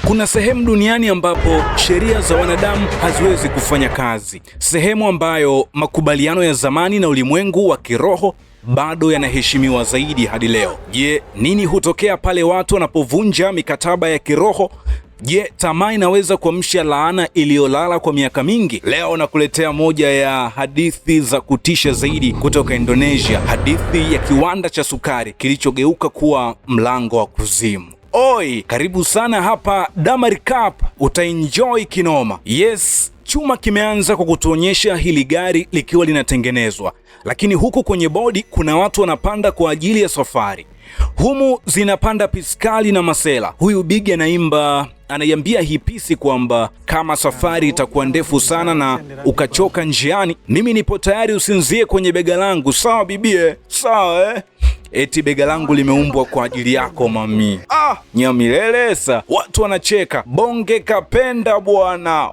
Kuna sehemu duniani ambapo sheria za wanadamu haziwezi kufanya kazi, sehemu ambayo makubaliano ya zamani na ulimwengu wa kiroho bado yanaheshimiwa zaidi hadi leo. Je, nini hutokea pale watu wanapovunja mikataba ya kiroho? Je, tamaa inaweza kuamsha laana iliyolala kwa miaka mingi? Leo nakuletea moja ya hadithi za kutisha zaidi kutoka Indonesia, hadithi ya kiwanda cha sukari kilichogeuka kuwa mlango wa kuzimu. Oi, karibu sana hapa Damaricap, utaenjoy kinoma. Yes, chuma kimeanza kwa kutuonyesha hili gari likiwa linatengenezwa, lakini huku kwenye bodi kuna watu wanapanda kwa ajili ya safari. Humu zinapanda piskali na masela. Huyu bigi anaiambia hii pisi kwamba kama safari itakuwa ndefu sana na ukachoka njiani, mimi nipo tayari usinzie kwenye bega langu. Sawa bibie? Sawa Eti bega langu limeumbwa kwa ajili yako mami. Nyamilelesa. Watu wanacheka. Bonge kapenda bwana.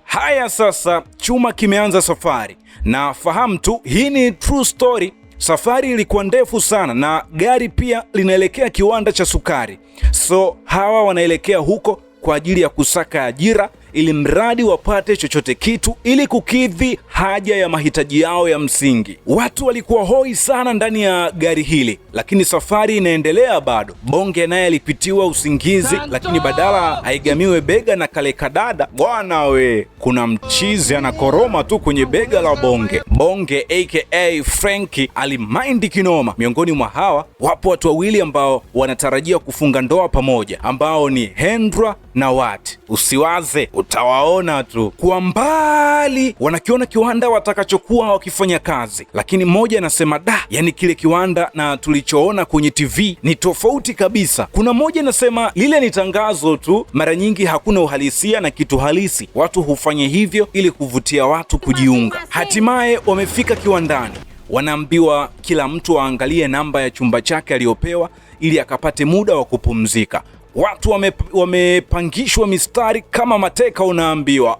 Haya sasa, chuma kimeanza safari. Na fahamu tu, hii ni true story. Safari ilikuwa ndefu sana na gari pia linaelekea kiwanda cha sukari. So hawa wanaelekea huko kwa ajili ya kusaka ajira, ili mradi wapate chochote kitu ili kukidhi haja ya mahitaji yao ya msingi. Watu walikuwa hoi sana ndani ya gari hili, lakini safari inaendelea bado. Bonge naye alipitiwa usingizi, lakini badala haigamiwe bega na kale kadada, bwana we, kuna mchizi anakoroma tu kwenye bega la Bonge. Bonge aka Frankie alimaindi kinoma. Miongoni mwa hawa wapo watu wawili ambao wanatarajia kufunga ndoa pamoja, ambao ni Hendra na Wat. Usiwaze, utawaona tu kwa mbali. Wanakiona kiwanda watakachokuwa wakifanya kazi, lakini mmoja anasema yani kile kiwanda na tulichoona kwenye TV ni tofauti kabisa. Kuna mmoja anasema lile ni tangazo tu, mara nyingi hakuna uhalisia na kitu halisi. Watu hufanya hivyo ili kuvutia watu kujiunga. Hatimaye wamefika kiwandani. Wanaambiwa kila mtu aangalie namba ya chumba chake aliyopewa ili akapate muda wa kupumzika. Watu wamepangishwa mistari kama mateka, unaambiwa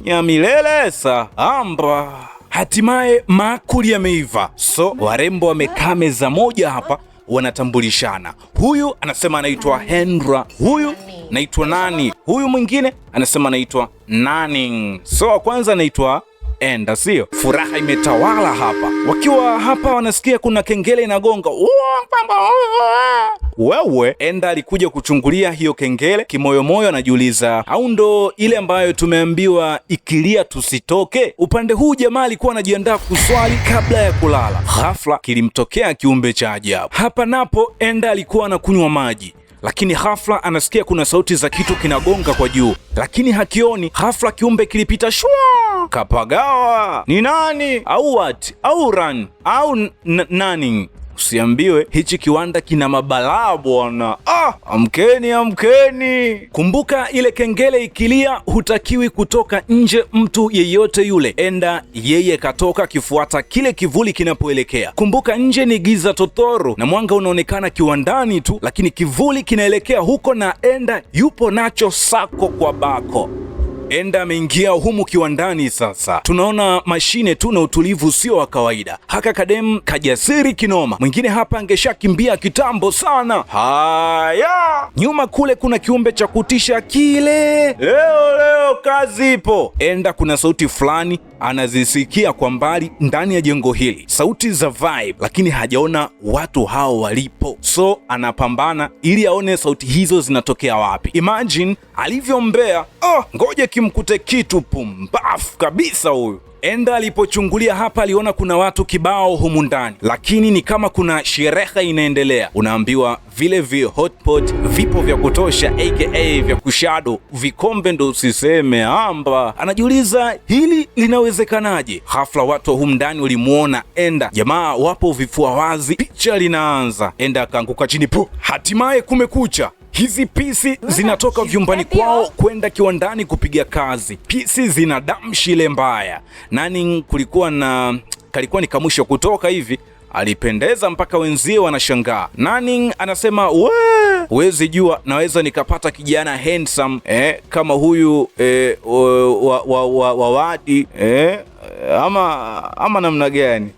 nyamilelesa amba. Hatimaye maakuli yameiva, so warembo wamekaa meza moja hapa wanatambulishana. Huyu anasema anaitwa Hendra, huyu naitwa nani, huyu mwingine anasema anaitwa Naning. So wa kwanza anaitwa Enda, sio? Furaha imetawala hapa. Wakiwa hapa wanasikia kuna kengele inagonga. Wewe, Enda alikuja kuchungulia hiyo kengele. Kimoyomoyo anajiuliza, au ndo ile ambayo tumeambiwa ikilia tusitoke? Upande huu jamaa alikuwa anajiandaa kuswali kabla ya kulala. Ghafla kilimtokea kiumbe cha ajabu. Hapa napo Enda alikuwa anakunywa maji, lakini ghafla anasikia kuna sauti za kitu kinagonga kwa juu, lakini hakioni. Ghafla kiumbe kilipita shwa. Kapagawa. Ni nani? Au Wat? Au Ran? Au nani? Usiambiwe, hichi kiwanda kina mabalaa bwana. Amkeni, amkeni. Kumbuka ile kengele ikilia hutakiwi kutoka nje mtu yeyote yule. Enda yeye katoka akifuata kile kivuli kinapoelekea. Kumbuka nje ni giza totoro na mwanga unaonekana kiwandani tu, lakini kivuli kinaelekea huko na Enda yupo nacho sako kwa bako. Enda ameingia humu kiwandani sasa. Tunaona mashine tu na utulivu sio wa kawaida. Haka kadem kajasiri kinoma. Mwingine hapa angeshakimbia kitambo sana. Haya, nyuma kule kuna kiumbe cha kutisha kile. Leo kazi ipo. Enda kuna sauti fulani anazisikia kwa mbali ndani ya jengo hili, sauti za vibe, lakini hajaona watu hao walipo. So anapambana ili aone sauti hizo zinatokea wapi. Imagine alivyombea. Ngoja kimkute kitu. Pumbafu kabisa huyu. Enda alipochungulia hapa aliona kuna watu kibao humu ndani, lakini ni kama kuna sherehe inaendelea. Unaambiwa vile hotpot vipo vya kutosha, aka vya kushado, vikombe ndo usiseme amba. Anajiuliza hili linawezekanaje? Ghafla watu humu ndani walimuona Enda. Jamaa wapo vifua wazi, picha linaanza. Enda akaanguka chini. Hatimaye kumekucha. Hizi pisi zinatoka vyumbani kwao kwenda kiwandani kupiga kazi. Pisi zina damshile mbaya. Nani kalikuwa ni kamwisho kutoka hivi, alipendeza mpaka wenzie wanashangaa. Naning anasema huwezi jua, naweza nikapata kijana handsome kama huyu wa Wadi ama namna gani?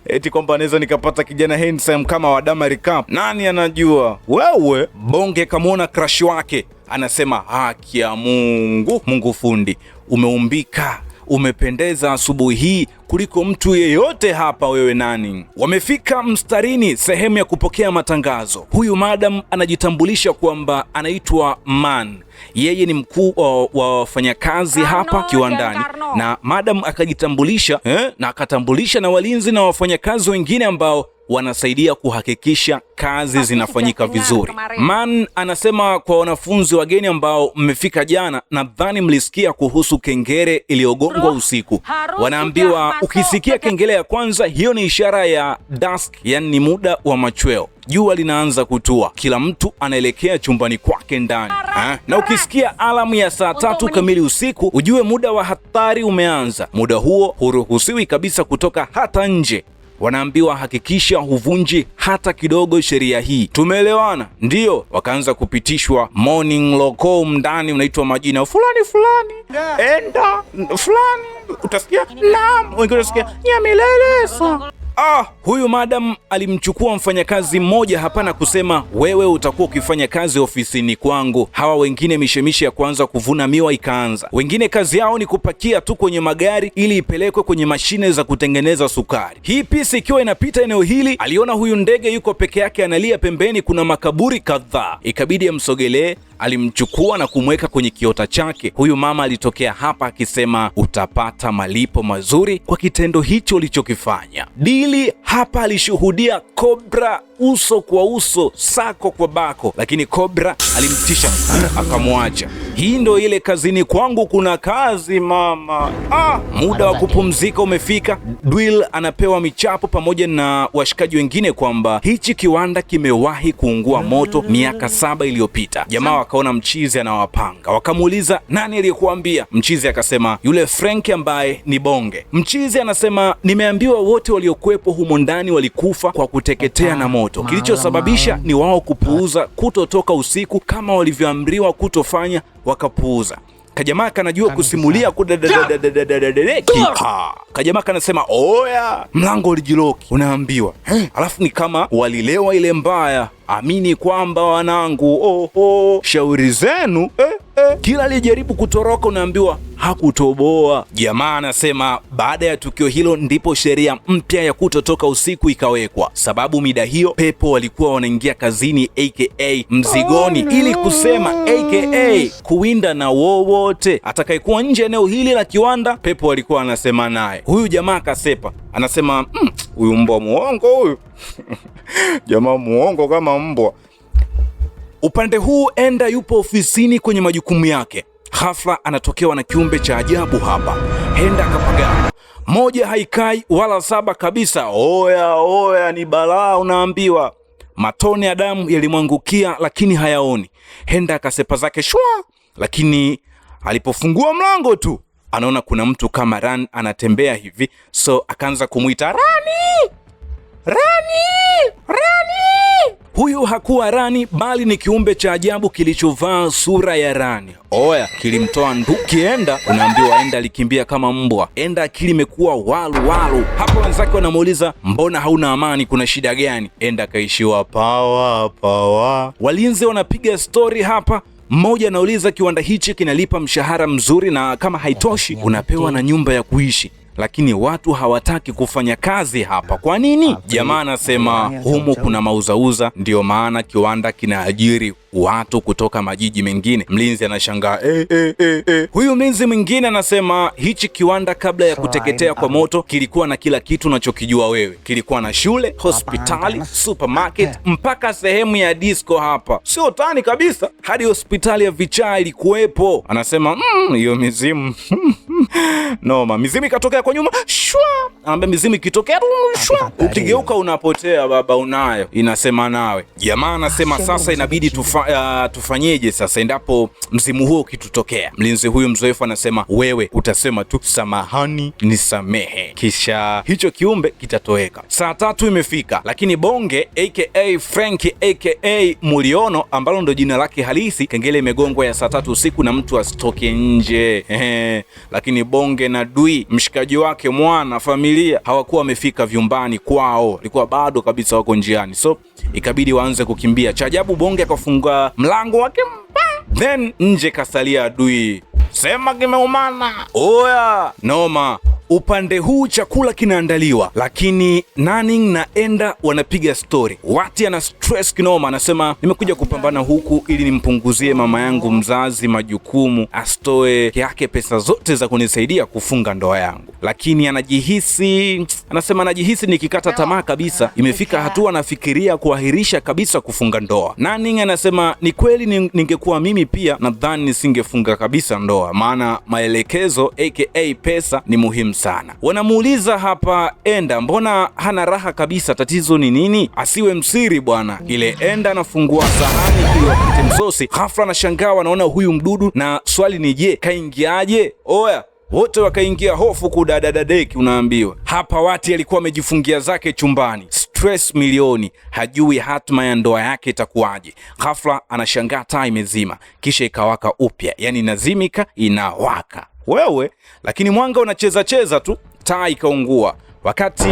Eti kwamba naweza nikapata kijana handsome kama wa Damari Cup. Nani anajua? Wewe Bonge kamwona crush wake, anasema haki ya Mungu, Mungu fundi, umeumbika, umependeza asubuhi hii kuliko mtu yeyote hapa, wewe nani? Wamefika mstarini, sehemu ya kupokea matangazo. Huyu madam anajitambulisha kwamba anaitwa Man. Yeye ni mkuu wa wafanyakazi hapa kiwandani, na madam akajitambulisha na akatambulisha na walinzi na wafanyakazi wengine ambao wanasaidia kuhakikisha kazi zinafanyika vizuri. Man anasema kwa wanafunzi wageni ambao mmefika jana, nadhani mlisikia kuhusu kengele iliyogongwa usiku. Wanaambiwa ukisikia kengele ya kwanza, hiyo ni ishara ya dusk, yani ni muda wa machweo. Jua linaanza kutua, kila mtu anaelekea chumbani kwake ndani. Na ukisikia alamu ya saa 3 kamili usiku, ujue muda wa hatari umeanza. Muda huo huruhusiwi kabisa kutoka hata nje. Wanaambiwa hakikisha huvunji hata kidogo sheria hii. Tumeelewana? Ndiyo. Wakaanza kupitishwa morning local, ndani unaitwa majina fulani fulani, enda fulani, utasikia naam, wengine utasikia Nyamilelesa. Huyu madam alimchukua mfanyakazi mmoja hapa na kusema, wewe utakuwa ukifanya kazi ofisini kwangu. Hawa wengine mishemishe ya kuanza kuvuna miwa ikaanza. Wengine kazi yao ni kupakia tu kwenye magari ili ipelekwe kwenye mashine za kutengeneza sukari. Hii pisi ikiwa inapita eneo hili, aliona huyu ndege yuko peke yake analia, pembeni kuna makaburi kadhaa. Ikabidi amsogelee, alimchukua na kumweka kwenye kiota chake. Huyu mama alitokea hapa akisema, utapata malipo mazuri kwa kitendo hicho ulichokifanya. Dili hapa alishuhudia Cobra uso kwa uso, sako kwa bako, lakini Cobra alimtisha akamwacha. Hii ndo ile kazini kwangu kuna kazi mama. Muda wa kupumzika umefika. Dwill anapewa michapo pamoja na washikaji wengine kwamba hichi kiwanda kimewahi kuungua moto miaka 7 iliyopita. Jamaa wakaona mchizi anawapanga, wakamuuliza nani aliyekuambia? Mchizi akasema yule Frank ambaye ni Bonge. Mchizi anasema nimeambiwa wote waliokuwepo humo ndani walikufa kwa kuteketea na moto. Kilichosababisha ni wao kupuuza kutotoka usiku kama walivyoamriwa kutofanya, wakapuuza. Kajamaa kanajua kusimulia Kajamaa kanasema oya, mlango ulijiloki. Unaambiwa alafu ni kama walilewa ile mbaya. Amini kwamba wanangu, shauri zenu. Kila aliyejaribu kutoroka unaambiwa hakutoboa. Jamaa anasema baada ya tukio hilo ndipo sheria mpya ya kutotoka usiku ikawekwa, sababu mida hiyo pepo walikuwa wanaingia kazini aka mzigoni, ili kusema aka kuwinda na wowote atakayekuwa nje eneo hili la kiwanda. Pepo walikuwa anasema naye. Huyu jamaa akasepa, anasema huyu mbwa muongo huyu. Jamaa muongo kama mbwa. Upande huu Enda yupo ofisini kwenye majukumu yake. Ghafla anatokewa na kiumbe cha ajabu hapa. Enda akapagana. Moja haikai wala 7 kabisa. Oya, ni balaa unaambiwa. Matone ya damu yalimwangukia lakini hayaoni. Enda akasepa zake shwa, lakini alipofungua mlango tu anaona kuna mtu kama Rani anatembea hivi, so akaanza kumuita Rani! Huyu hakuwa Rani bali ni kiumbe cha ajabu kilichovaa sura ya Rani. Kilimtoa nduki Enda. Unaambiwa Enda alikimbia kama mbwa. Enda akili imekuwa walu. Hapo wenzake wanamuuliza mbona hauna amani, kuna shida gani? Enda kaishiwa power. Walinzi wanapiga story hapa. Mmoja anauliza kiwanda hichi kinalipa mshahara mzuri na kama haitoshi unapewa na nyumba ya kuishi, lakini watu hawataki kufanya kazi hapa. Kwa nini? Jamaa anasema humu kuna mauzauza, ndio maana kiwanda kinaajiri watu kutoka majiji mengine. Mlinzi anashangaa Huyu mlinzi mwingine anasema hichi kiwanda kabla ya kuteketea kwa moto kilikuwa na kila kitu unachokijua wewe. Kilikuwa na shule, hospitali, supermarket, mpaka sehemu ya disco hapa. Sio tani kabisa, hadi hospitali ya vichaa ilikuwepo. Anasema hiyo mizimu noma. Mizimu ikatokea kwa nyuma shwa. Anambia mizimu ikitokea shwa, ukigeuka unapotea baba, unayo inasema nawe. Jamaa anasema sasa inabidi tufanye tufanyeje sasa endapo mzimu huo ukitutokea? Mlinzi huyu mzoefu anasema wewe utasema tu samahani nisamehe, kisha hicho kiumbe kitatoweka. Saa 3 imefika, lakini Bonge aka Frank aka Muliono ambalo ndo jina lake halisi, kengele imegongwa ya saa 3 usiku na mtu asitoke nje. Lakini Bonge na Dui mshikaji wake mwana familia hawakuwa wamefika vyumbani kwao, ilikuwa bado kabisa wako njiani, so ikabidi waanze kukimbia. Cha ajabu Bonge akafunga mlango wake, then nje kasalia Dui. Sema kimeumana. Oya, noma. Upande huu chakula kinaandaliwa, lakini Nanning na Enda wanapiga story. Wati ana stress kinoma, anasema nimekuja kupambana huku ili nimpunguzie mama yangu mzazi majukumu, asitoe yake pesa zote za kunisaidia kufunga ndoa yangu. Lakini anasema anajihisi nikikata tamaa kabisa, imefika hatua anafikiria kuahirisha kabisa kufunga ndoa. Nanning anasema ni kweli, ningekuwa mimi pia nadhani nisingefunga kabisa ndoa, maana maelekezo aka pesa ni muhimu sana. Wanamuuliza hapa Enda, mbona hana raha kabisa, tatizo ni nini? Asiwe msiri bwana. Ile Enda anafungua sahani ili wapate msosi, ghafla anashangaa wanaona huyu mdudu, na swali ni je, kaingiaje? Oya, wote wakaingia hofu kudadadadeki. Unaambiwa hapa Wati alikuwa amejifungia zake chumbani, stress milioni, hajui hatma ya ndoa yake itakuwaje. Ghafla anashangaa taa imezima kisha ikawaka upya, yani inazimika inawaka wewe, lakini mwanga unacheza tu, taa ikaungua. Wakati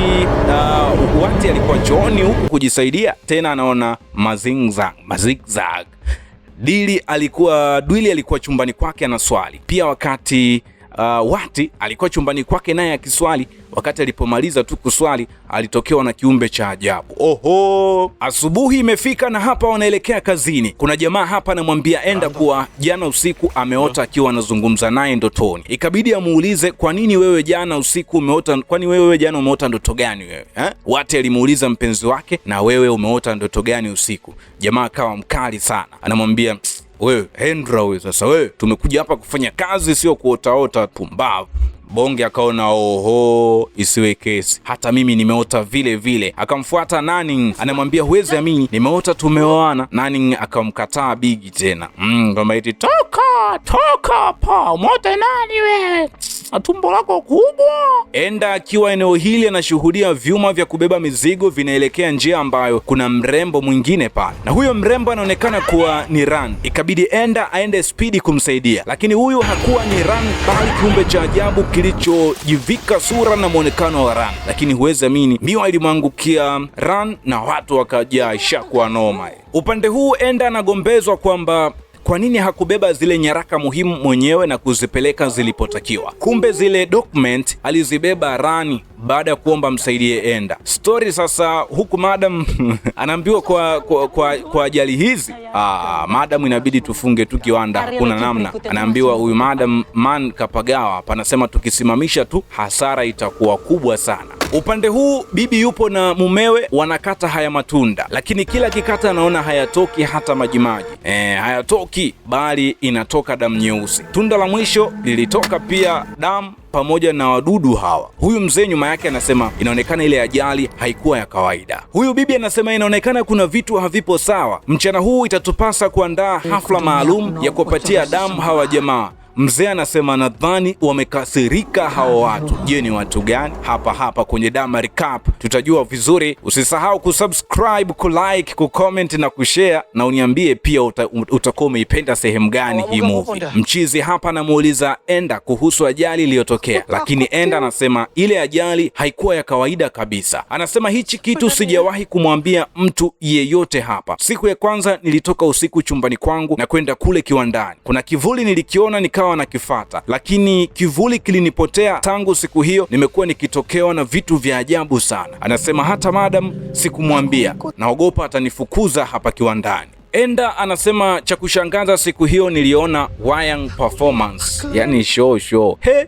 Wati alikuwa chooni huku kujisaidia, tena anaona mazigzag. Dili alikuwa chumbani kwake anaswali pia. Wakati Wati alikuwa chumbani kwake naye akiswali, wakati alipomaliza tu kuswali alitokewa na kiumbe cha ajabu. Oho, asubuhi imefika na hapa wanaelekea kazini. Kuna jamaa hapa anamwambia Enda kuwa jana usiku ameota akiwa anazungumza naye ndotoni. Ikabidi amuulize, kwa nini wewe jana usiku umeota, kwani wewe jana umeota ndoto gani wewe? Wati alimuuliza mpenzi wake, na wewe umeota ndoto gani usiku? Jamaa akawa mkali sana, anamwambia wewe Hendra, wewe sasa wewe tumekuja hapa kufanya kazi, sio kuotaota pumbavu. Bonge akaona oho, isiwe kesi, hata mimi nimeota vile vile. Akamfuata Nanning, anamwambia huwezi amini, nimeota tumeoana. Nanning akamkataa Bigi tena, kama eti toka pa umeota nani wewe, tumbo lako kubwa. Enda akiwa eneo hili anashuhudia vyuma vya kubeba mizigo vinaelekea njia ambayo kuna mrembo mwingine pale, na huyo mrembo anaonekana kuwa ni Ran. Ikabidi Enda aende spidi kumsaidia, lakini huyu hakuwa ni Ran bali kiumbe cha ajabu kilichojivika sura na muonekano wa Ran. Lakini huwezi amini, miwa ilimwangukia Ran na watu wakajaa, ishakuwa noma. Upande huu Enda anagombezwa kwamba kwa nini hakubeba zile nyaraka muhimu mwenyewe na kuzipeleka zilipotakiwa. Kumbe zile document alizibeba Rani baada ya kuomba msaidie Enda. Story sasa huku madam anaambiwa kwa ajali hizi, madam inabidi tufunge tu kiwanda, hakuna namna. Anaambiwa huyu madam man kapagawa, panasema tukisimamisha tu hasara itakuwa kubwa sana. Upande huu bibi yupo na mumewe wanakata haya matunda, lakini kila kikata anaona hayatoki hata majimaji. Hayatoki bali inatoka damu nyeusi. Tunda la mwisho lilitoka pia damu pamoja na wadudu hawa. Huyu mzee nyuma yake anasema inaonekana ile ajali haikuwa ya kawaida. Huyu bibi anasema inaonekana kuna vitu havipo sawa. Mchana huu itatupasa kuandaa hafla maalum ya kuwapatia damu hawa jamaa. Mzee anasema nadhani wamekasirika hao watu. Je, ni watu gani? Hapa kwenye Dama Recap tutajua vizuri. Usisahau kusubscribe, kulike, kucomment na kushare, na uniambie pia utakuwa umeipenda sehemu gani hii movie. Mchizi hapa anamuuliza Enda kuhusu ajali iliyotokea, lakini Enda anasema ile ajali haikuwa ya kawaida kabisa. Anasema hichi kitu sijawahi kumwambia mtu yeyote hapa. Siku ya kwanza nilitoka usiku chumbani kwangu na kwenda kule kiwandani. Kuna kivuli nilikiona nikawa na kifata, lakini kivuli kilinipotea. Tangu siku hiyo nimekuwa nikitokewa na vitu vya ajabu sana. Anasema hata madam sikumwambia, naogopa atanifukuza hapa kiwandani. Enda anasema cha kushangaza siku hiyo niliona wayang performance, yani show.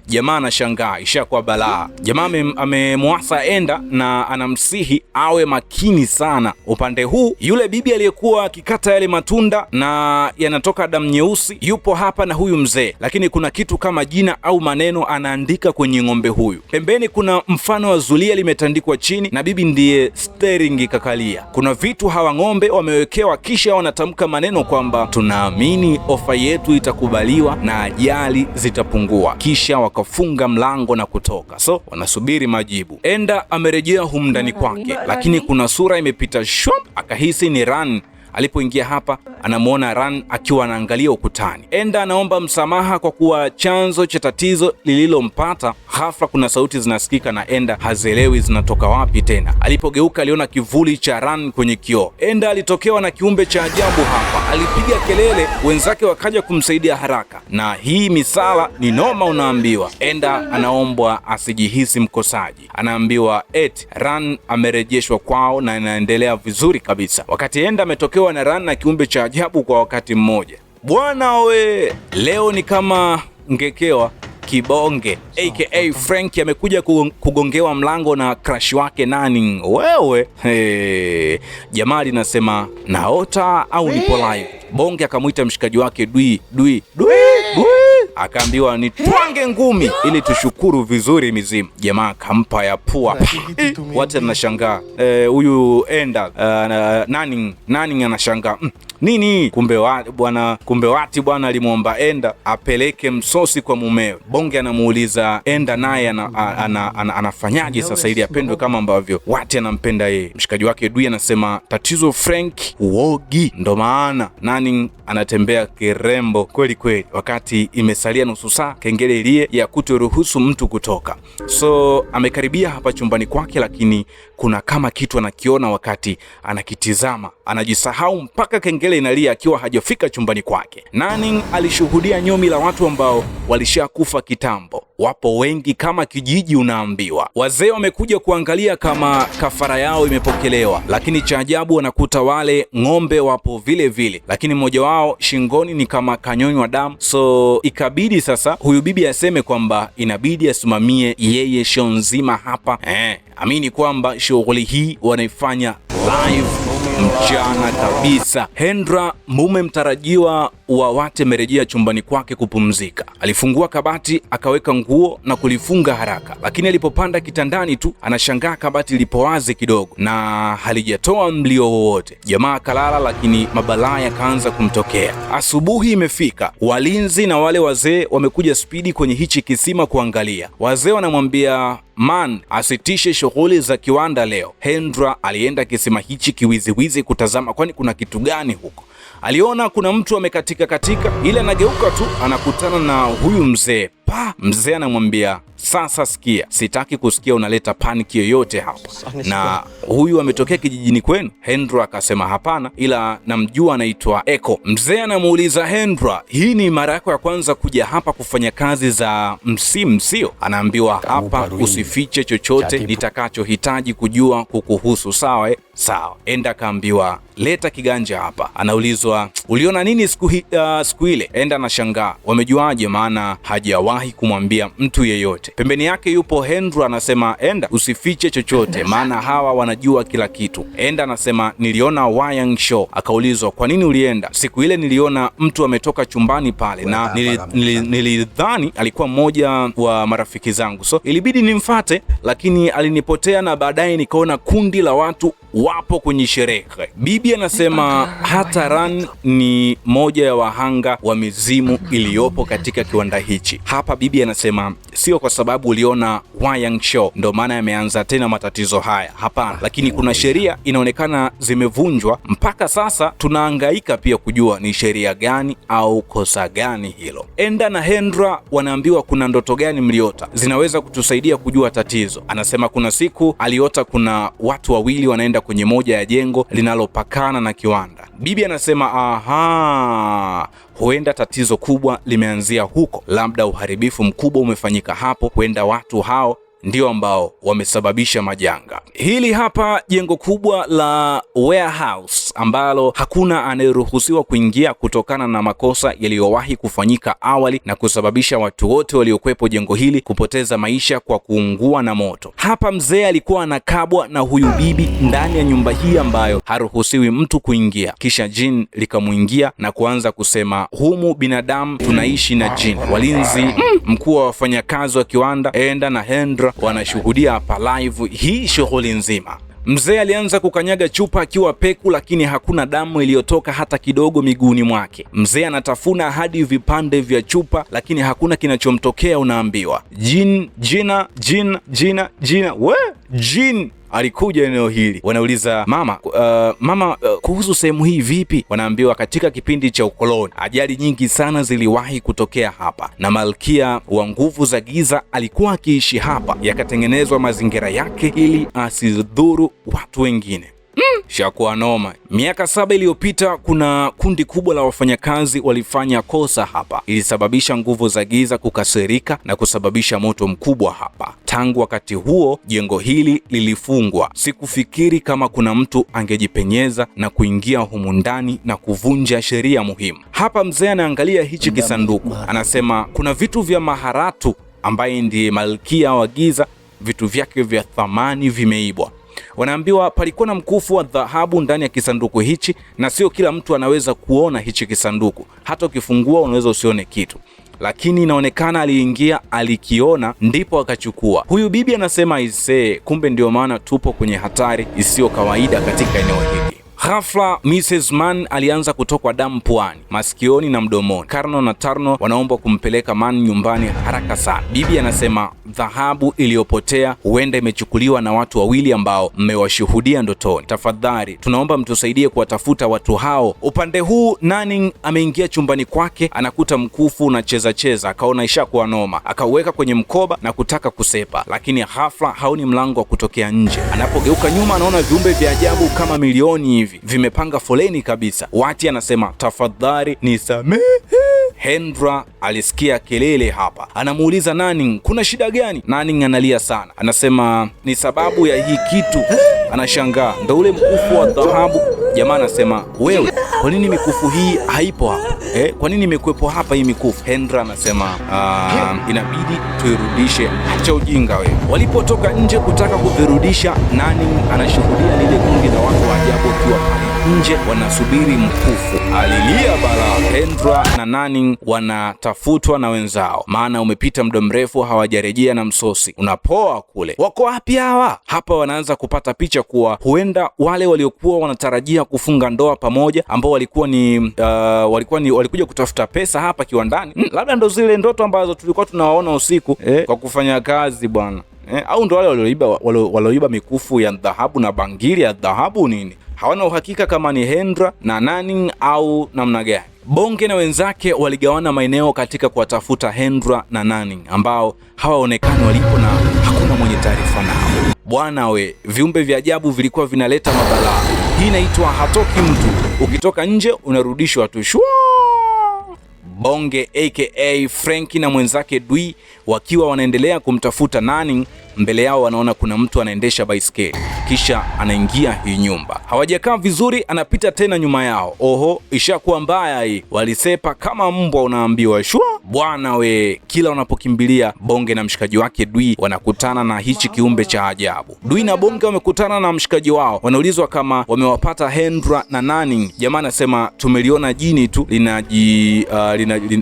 Jamaa anashangaa, ishakuwa balaa. Jamaa amemwasa Enda na anamsihi awe makini sana. Upande huu yule bibi aliyekuwa akikata yale matunda na yanatoka damu nyeusi yupo hapa na huyu mzee, lakini kuna kitu kama jina au maneno anaandika kwenye ng'ombe huyu. Pembeni kuna mfano wa zulia limetandikwa chini na bibi ndiye steering kakalia. Kuna vitu hawa ng'ombe wamewekewa kisha wanatamka maneno kwamba tunaamini ofa yetu itakubaliwa na ajali zitapungua, kisha wakafunga mlango na kutoka. So wanasubiri majibu. Enda amerejea humu ndani kwake, lakini kuna sura imepita shwap, akahisi ni Ran. Alipoingia hapa anamwona Ran akiwa anaangalia ukutani. Enda anaomba msamaha kwa kuwa chanzo cha tatizo lililompata. Ghafla kuna sauti zinasikika na Enda hazielewi zinatoka wapi tena. Alipogeuka aliona kivuli cha Ran kwenye kioo. Enda alitokewa na kiumbe cha ajabu hapa. Alipiga kelele, wenzake wakaja kumsaidia haraka. Na hii misala ni noma unaambiwa. Enda anaombwa asijihisi mkosaji. Anaambiwa Ran amerejeshwa kwao na anaendelea vizuri kabisa. Wakati Enda ametokewa na Ran na kiumbe cha ajabu kwa wakati mmoja. Bwana we, leo ni kama ngekewa kibonge aka Frank amekuja kugongewa mlango na crush wake Nanning. Wewe jamaa linasema naota au nipo live. Bonge akamwita mshikaji wake Dwi. Akaambiwa ni twange ngumi ili tushukuru vizuri mizimu. Jamaa akampa ya pua. Wote wanashangaa. Huyu Enda Nanning anashangaa. Nini? Kumbe wati bwana alimwomba Enda apeleke msosi kwa mumewe. Bonge anamuuliza Enda naye anafanyaje sasa ili apendwe kama ambavyo wati anampenda yeye. Mshikaji wake Dwi anasema tatizo Frank uogi, ndo maana Nanning anatembea kirembo kweli kweli. Wakati imesalia nusu saa kengele ilie ya kutoruhusu mtu kutoka. So amekaribia hapa chumbani kwake, lakini kuna kama kitu anakiona. Wakati anakitizama anajisahau mpaka kengele inalia akiwa hajafika chumbani kwake. Nanning alishuhudia nyomi la watu ambao walishakufa kitambo. Wapo wengi kama kijiji unaambiwa. Wazee wamekuja kuangalia kama kafara yao imepokelewa, lakini cha ajabu wanakuta wale ng'ombe wapo vile vile, lakini mmoja wao shingoni ni kama kanyonywa damu. So ikabidi sasa huyu bibi aseme kwamba inabidi asimamie yeye show nzima hapa. Amini kwamba shughuli hii wanaifanya live mchana kabisa. Hendra, mume mtarajiwa wa Wate, merejea chumbani kwake kupumzika. Alifungua kabati akaweka nguo na kulifunga haraka, lakini alipopanda kitandani tu anashangaa kabati lipo wazi kidogo na halijatoa mlio wowote. Jamaa kalala, lakini mabalaa yakaanza kumtokea. Asubuhi imefika, walinzi na wale wazee wamekuja spidi kwenye hichi kisima kuangalia. Wazee wanamwambia man asitishe shughuli za kiwanda leo. Hendra alienda kisima hichi kiwiziwizi kutazama kwani kuna kitu gani huko. Aliona kuna mtu amekatika ile, anageuka tu anakutana na huyu mzee. Mzee anamwambia sasa sikia, sitaki kusikia unaleta paniki yoyote hapa, na huyu ametokea kijijini kwenu? Hendra akasema hapana, ila namjua anaitwa Eko. Mzee anamuuliza Hendra, hii ni mara yako ya kwanza kuja hapa kufanya kazi za msimu sio? Anaambiwa hapa usifiche chochote nitakachohitaji kujua kukuhusu, sawa? Sawa. Enda akaambiwa leta kiganja hapa. Anaulizwa uliona nini siku ile? Enda anashangaa wamejuaje, maana hajawahi kumwambia mtu yeyote. Pembeni yake yupo Hendra, anasema Enda usifiche chochote maana hawa wanajua kila kitu. Enda anasema niliona Wayang show. Akaulizwa kwa nini ulienda? Siku ile niliona mtu ametoka chumbani pale na nilidhani alikuwa mmoja wa marafiki zangu, so ilibidi nimfate, lakini alinipotea na baadaye nikaona kundi la watu wapo kwenye sherehe. Bibi anasema hata Ran ni moja ya wahanga wa mizimu iliyopo katika kiwanda hichi. Hapa bibi anasema sio kwa sababu uliona Wayang show ndo maana yameanza tena matatizo haya, hapana, lakini kuna sheria inaonekana zimevunjwa. Mpaka sasa tunahangaika pia kujua ni sheria gani au kosa gani hilo. Enda na Hendra wanaambiwa kuna ndoto gani mliota, zinaweza kutusaidia kujua tatizo. Anasema kuna siku aliota kuna watu wawili wanaenda kwenye moja ya jengo linalopakana na kiwanda. Bibi anasema aha, huenda tatizo kubwa limeanzia huko, labda uharibifu mkubwa umefanyika hapo, huenda watu hao ndio ambao wamesababisha majanga. Hili hapa jengo kubwa la warehouse ambalo hakuna anayeruhusiwa kuingia kutokana na makosa yaliyowahi kufanyika awali na kusababisha watu wote waliokuwepo jengo hili kupoteza maisha kwa kuungua na moto. Hapa mzee alikuwa anakabwa na huyu bibi ndani ya nyumba hii ambayo haruhusiwi mtu kuingia. Kisha jini likamuingia na kuanza kusema humu binadamu tunaishi na jini. Walinzi mkuu wa wafanyakazi wa kiwanda Enda na Hendra wanashuhudia hapa live hii shughuli nzima. Mzee alianza kukanyaga chupa akiwa peku, lakini hakuna damu iliyotoka hata kidogo miguuni mwake. Mzee anatafuna hadi vipande vya chupa, lakini hakuna kinachomtokea. Unaambiwa jina jin alikuja eneo hili. Wanauliza mama, kuhusu sehemu hii vipi? Wanaambiwa katika kipindi cha ukoloni ajali nyingi sana ziliwahi kutokea hapa, na malkia wa nguvu za giza alikuwa akiishi hapa, yakatengenezwa mazingira yake ili asidhuru watu wengine. Shakuwa noma. Miaka 7 iliyopita kuna kundi kubwa la wafanyakazi walifanya kosa hapa, ilisababisha nguvu za giza kukasirika na kusababisha moto mkubwa hapa. Tangu wakati huo jengo hili lilifungwa. Sikufikiri kama kuna mtu angejipenyeza na kuingia humu ndani na kuvunja sheria muhimu. Hapa mzee anaangalia hichi kisanduku, anasema kuna vitu vya Maharatu ambaye ndiye malkia wa giza, vitu vyake vya thamani vimeibwa. Wanaambiwa palikuwa na mkufu wa dhahabu ndani ya kisanduku hichi, na sio kila mtu anaweza kuona hichi kisanduku. Hata ukifungua unaweza usione kitu, lakini inaonekana aliingia, alikiona, ndipo akachukua. Huyu bibi anasema isee, kumbe ndio maana tupo kwenye hatari isiyo kawaida katika eneo hili. Ghafla Mrs. Mann alianza kutokwa damu puani, masikioni na mdomoni. Karno na Tarno wanaomba kumpeleka Mann nyumbani haraka sana. Bibi anasema dhahabu iliyopotea huenda imechukuliwa na watu wawili ambao mmewashuhudia ndotoni. Tafadhali tunaomba mtusaidie kuwatafuta watu hao. Upande huu Nanning ameingia chumbani kwake, anakuta mkufu unacheza, akaona ishakuwa noma, akauweka kwenye mkoba na kutaka kusepa, lakini ghafla haoni mlango wa kutokea nje. Anapogeuka nyuma anaona viumbe vya ajabu kama milioni hivi vimepanga foleni kabisa. Wati anasema tafadhali nisamehe. Hendra alisikia kelele hapa, anamuuliza Nanning kuna shida gani? Nanning analia sana, anasema ni sababu ya hii kitu. Anashangaa ndo ule mkufu wa dhahabu. Jamaa anasema wewe, kwa nini mikufu hii haipo hapa? Kwa nini imekuwepo hapa hii mikufu? Hendra anasema inabidi tuirudishe. Acha ujinga wewe. Walipotoka nje kutaka kuvirudisha, Nanning anashuhudia lile kundi la watu wa ajabu wakiwa pale nje wanasubiri mkufu. Alilia balaa. Hendra na Nanning wanatafutwa na wenzao, maana umepita muda mrefu hawajarejea na msosi unapoa kule. Wako wapi hawa? Hapa wanaanza kupata picha kuwa huenda wale waliokuwa wanatarajia kufunga ndoa pamoja, ambao walikuja kutafuta pesa hapa kiwandani, labda ndo zile ndoto ambazo tulikuwa tunawaona usiku kwa kufanya kazi bwana, au ndo wale walioiba mikufu ya dhahabu na bangili ya dhahabu nini. Hawana uhakika kama ni Hendra na Nanning au namna gani. Bonge na wenzake waligawana maeneo katika kuwatafuta Hendra na Nanning, ambao hawaonekani walipo na hakuna mwenye taarifa nao. Bwana we, viumbe vya ajabu vilikuwa vinaleta mabalaa. Hii inaitwa hatoki mtu, ukitoka nje unarudishwa tu shwa. Bonge aka Frankie na mwenzake Dwi wakiwa wanaendelea kumtafuta Nanning, mbele yao wanaona kuna mtu anaendesha baiskeli, kisha anaingia hii nyumba. Hawajakaa vizuri, anapita tena nyuma yao. Oho, ishakuwa mbaya hii. Walisepa kama mbwa, unaambiwa shwa. Bwana we, kila wanapokimbilia Bonge na mshikaji wake Dwi wanakutana na hichi kiumbe cha ajabu. Dwi na Bonge wamekutana na mshikaji wao, wanaulizwa kama wamewapata Hendra na Nanning. Jamaa anasema tumeliona jini tu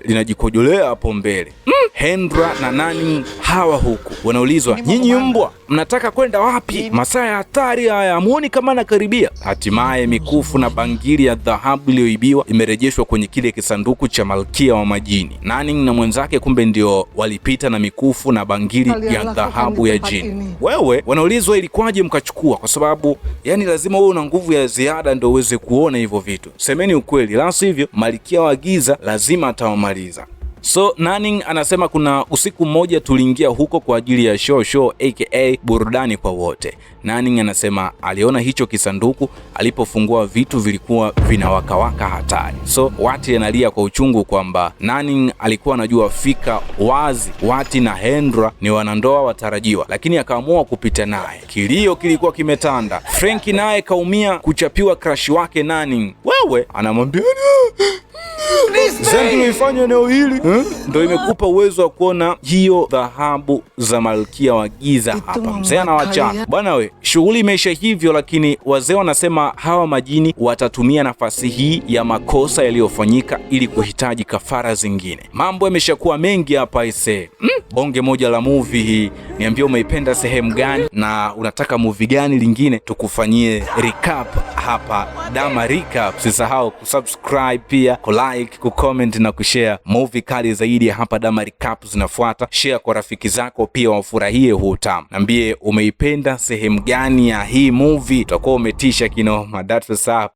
linajikojolea hapo mbele. Hendra na Nanning hawa huku wanaulizwa, nyinyi mbwa mnataka kwenda wapi? Masaa ya hatari haya, amuoni kama nakaribia? Hatimaye mikufu na bangili ya dhahabu iliyoibiwa imerejeshwa kwenye kile kisanduku cha malkia wa majini. Nanning na mwenzake kumbe ndio walipita na mikufu na bangili ya dhahabu ya jini. Wewe, wanaulizwa ilikuwaje mkachukua? Kwa sababu yani lazima wewe una nguvu ya ziada ndio uweze kuona hivyo vitu. Semeni ukweli, la sivyo malkia wa giza lazima atawamaliza. So Nanning anasema kuna usiku mmoja tuliingia huko kwa ajili ya show aka burudani kwa wote. Nanning anasema aliona hicho kisanduku, alipofungua vitu vilikuwa vinawakawaka hatari. So Wati analia kwa uchungu kwamba Nanning alikuwa anajua fika wazi Wati na Hendra ni wanandoa watarajiwa, lakini akaamua kupita naye. Kilio kilikuwa kimetanda. Frankie naye kaumia kuchapiwa crush wake Nanning. Wewe, anamwambia Zendi uifanye eneo hili ndio imekupa uwezo wa kuona hiyo dhahabu za malkia wa giza hapa. Mzee anawacha bwana we, shughuli imeisha hivyo, lakini wazee wanasema hawa majini watatumia nafasi hii ya makosa yaliyofanyika ili kuhitaji kafara zingine. Mambo yameshakuwa mengi hapa ise. bonge moja la movie hii. Niambie umeipenda sehemu gani na unataka movie gani lingine tukufanyie recap hapa Dama Recap. Usisahau kusubscribe, pia kulike, kucomment na kushare. Movie kali zaidi hapa Dama Recap zinafuata. Share kwa rafiki zako pia wafurahie huu utamu. Niambie umeipenda sehemu gani ya hii movie, utakuwa umetisha kinoma. That's what's up.